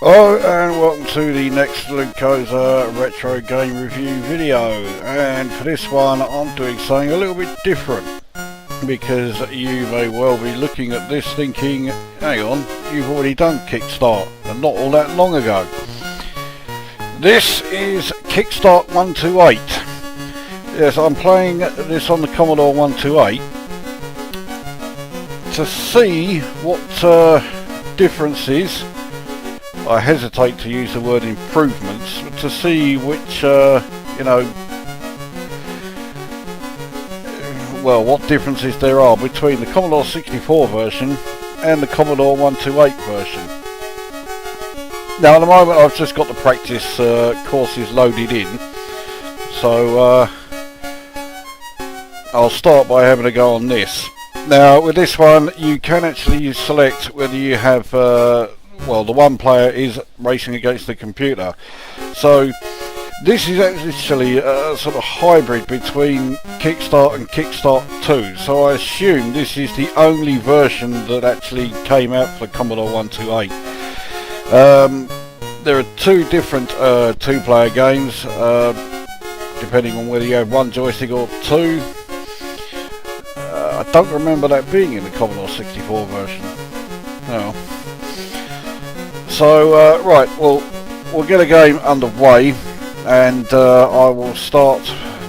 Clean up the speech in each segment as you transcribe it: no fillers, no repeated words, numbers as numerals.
Hello and welcome to the next Lukozer retro game review video, and for this one I'm doing something a little bit different because you may well be looking at this thinking, hang on, you've already done Kik-Start and not all that long ago. This is Kik-Start 128. Yes, I'm playing this on the Commodore 128 to see what differences, I hesitate to use the word improvements, to see which, what differences there are between the Commodore 64 version and the Commodore 128 version. Now at the moment I've just got the practice courses loaded in, so I'll start by having a go on this. Now with this one you can actually select whether you have the one player is racing against the computer. So this is actually a sort of hybrid between Kik-Start and Kik-Start II. So I assume this is the only version that actually came out for Commodore 128. There are two different two-player games, depending on whether you have one joystick or two. I don't remember that being in the Commodore 64 version. No. So, right, well, we'll get a game underway, and I will start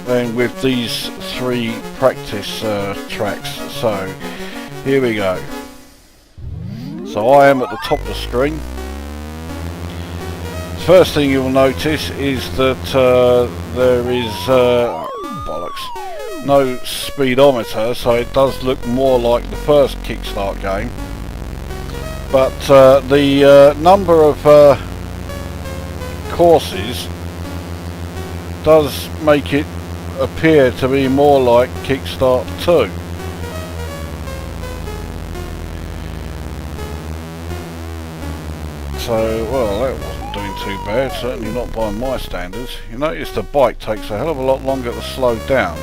then with these three practice tracks. So, here we go. So I am at the top of the screen. First thing you'll notice is that there is, no speedometer, so it does look more like the first Kik-Start game. But the number of courses does make it appear to be more like Kik-Start II. So, well, that wasn't doing too bad, certainly not by my standards. You notice the bike takes a hell of a lot longer to slow down,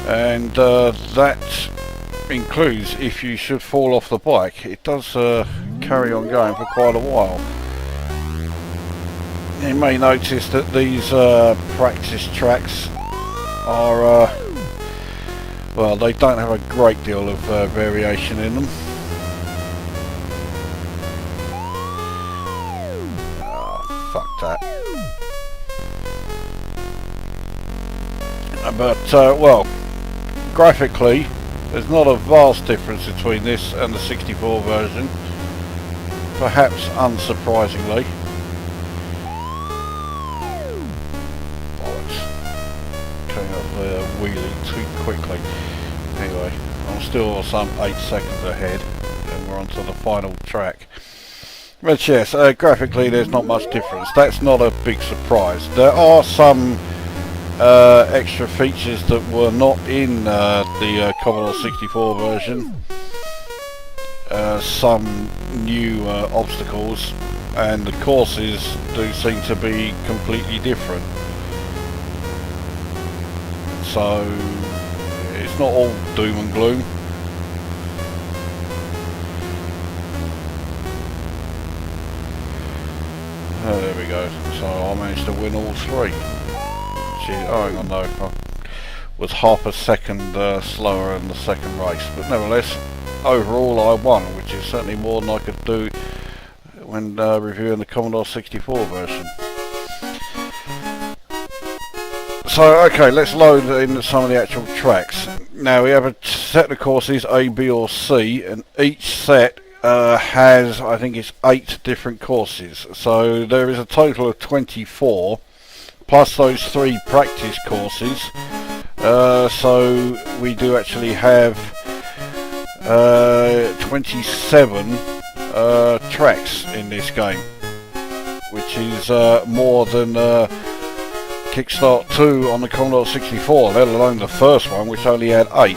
and that includes if you should fall off the bike. It does carry on going for quite a while. You may notice that these practice tracks are they don't have a great deal of variation in them. Fuck that. But graphically there's not a vast difference between this and the 64 version, perhaps unsurprisingly. Bollocks. Coming up there wheeling too quickly. Anyway, I'm still some 8 seconds ahead and we're on to the final track. But yes, graphically there's not much difference. That's not a big surprise. There are some extra features that were not in the Commodore 64 version. Some new obstacles, and the courses do seem to be completely different. So it's not all doom and gloom. Oh, there we go. So I managed to win all three. Oh, hang on, no, I was half a second slower in the second race, but nevertheless, overall I won, which is certainly more than I could do when reviewing the Commodore 64 version. So, okay, let's load in some of the actual tracks. Now, we have a set of courses, A, B or C, and each set has, I think it's 8 different courses. So there is a total of 24. Plus those 3 practice courses, so we do actually have 27 tracks in this game, which is more than Kik-Start II on the Commodore 64, let alone the first one, which only had 8.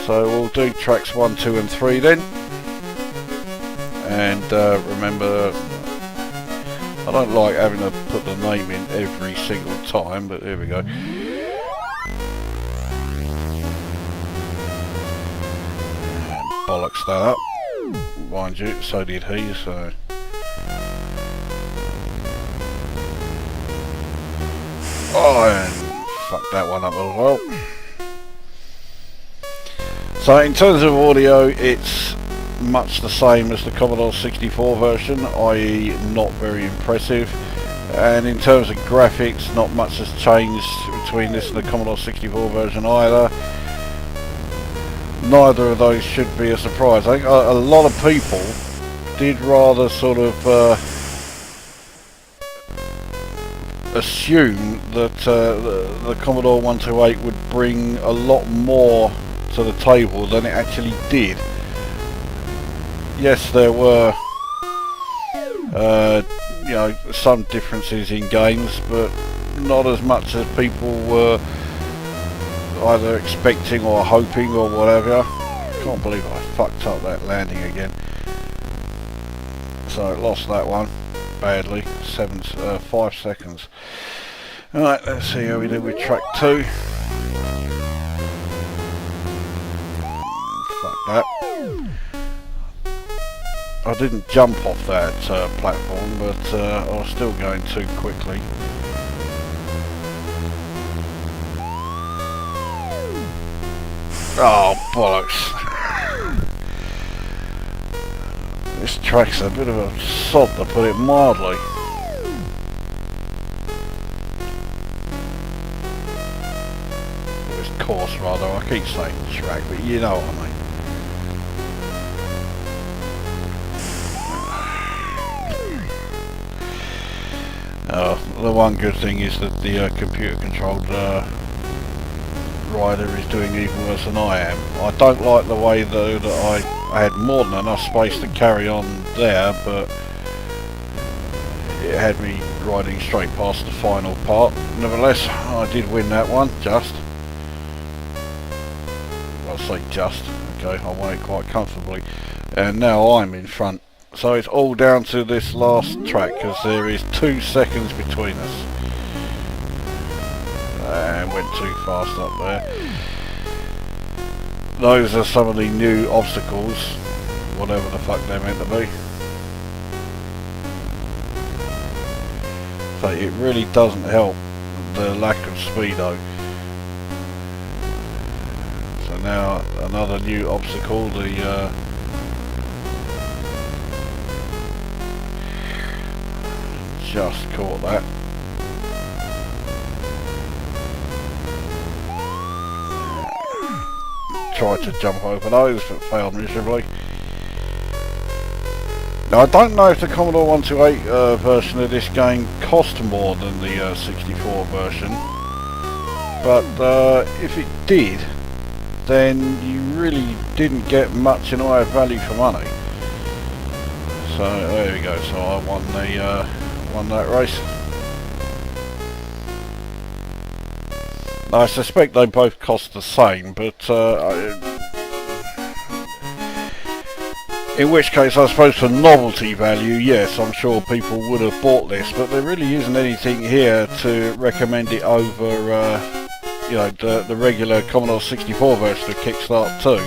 So we'll do tracks 1, 2 and 3 then, and remember, I don't like having to put the name in every single time, but here we go. And bollocks that up. Mind you, so did he, so Oh, and fuck that one up as well. So in terms of audio, it's much the same as the Commodore 64 version, i.e. not very impressive. And in terms of graphics, not much has changed between this and the Commodore 64 version either. Neither of those should be a surprise. I think a lot of people did rather sort of assume that the Commodore 128 would bring a lot more to the table than it actually did. Yes, there were you know, some differences in games, but not as much as people were either expecting or hoping or whatever. Can't believe I fucked up that landing again. So I lost that one badly. 5 seconds. Alright, let's see how we do with track 2. Fuck that. I didn't jump off that platform, but I was still going too quickly. Oh, bollocks. This track's a bit of a sod, to put it mildly. This course, rather. I keep saying track, but you know what I mean. The one good thing is that the computer-controlled rider is doing even worse than I am. I don't like the way though that I had more than enough space to carry on there, but it had me riding straight past the final part. Nevertheless, I did win that one, just. I'll say just, okay, I won it quite comfortably. And now I'm in front. So it's all down to this last track, because there is 2 seconds between us. And went too fast up there. Those are some of the new obstacles, whatever the fuck they're meant to be. So it really doesn't help the lack of speedo. So now another new obstacle, the just caught that. Tried to jump over those, but failed miserably. Now I don't know if the Commodore 128 version of this game cost more than the 64 version, but if it did, then you really didn't get much in the way of value for money. So there we go. So I won that race. I suspect they both cost the same, but in which case I suppose for novelty value, yes, I'm sure people would have bought this, but there really isn't anything here to recommend it over you know, the regular Commodore 64 version of Kik-Start II.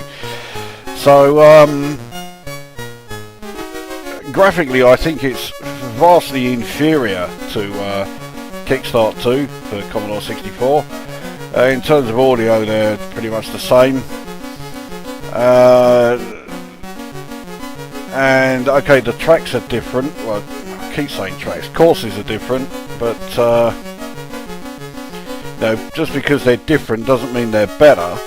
So graphically I think it's vastly inferior to Kik-Start II for Commodore 64. In terms of audio, they're pretty much the same. And okay, the tracks are different. Well, I keep saying tracks. Courses are different, but you know, just because they're different doesn't mean they're better.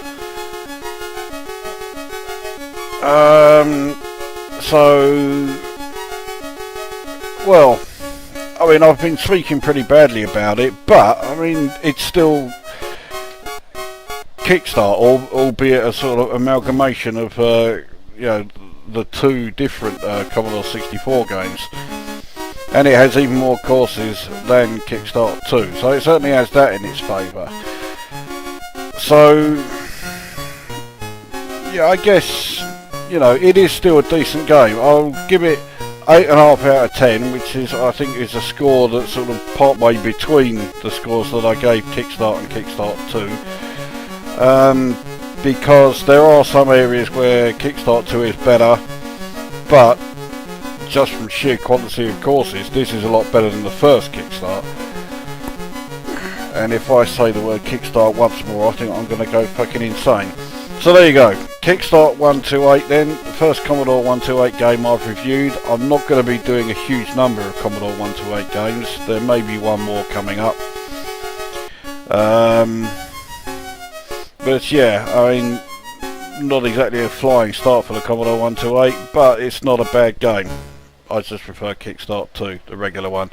So, well, I mean, I've been speaking pretty badly about it, but I mean, it's still Kik-Start, albeit a sort of amalgamation of you know, the 2 different Commodore 64 games, and it has even more courses than Kik-Start II, so it certainly has that in its favour. So yeah, I guess, you know, it is still a decent game. I'll give it 8.5 out of 10, which is, I think, is a score that's sort of partway between the scores that I gave Kik-Start and Kik-Start II. Because there are some areas where Kik-Start II is better, but just from sheer quantity of courses, this is a lot better than the first Kik-Start. and if I say the word Kik-Start once more, I think I'm going to go fucking insane. So there you go, Kik-Start 128 then, the first Commodore 128 game I've reviewed. I'm not going to be doing a huge number of Commodore 128 games, there may be one more coming up. But yeah, I mean, not exactly a flying start for the Commodore 128, but it's not a bad game. I just prefer Kik-Start II, the regular one.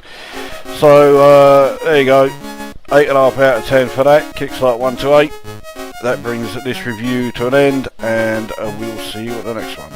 So there you go, 8.5 out of 10 for that, Kik-Start 128. That brings this review to an end, and we'll see you at the next one.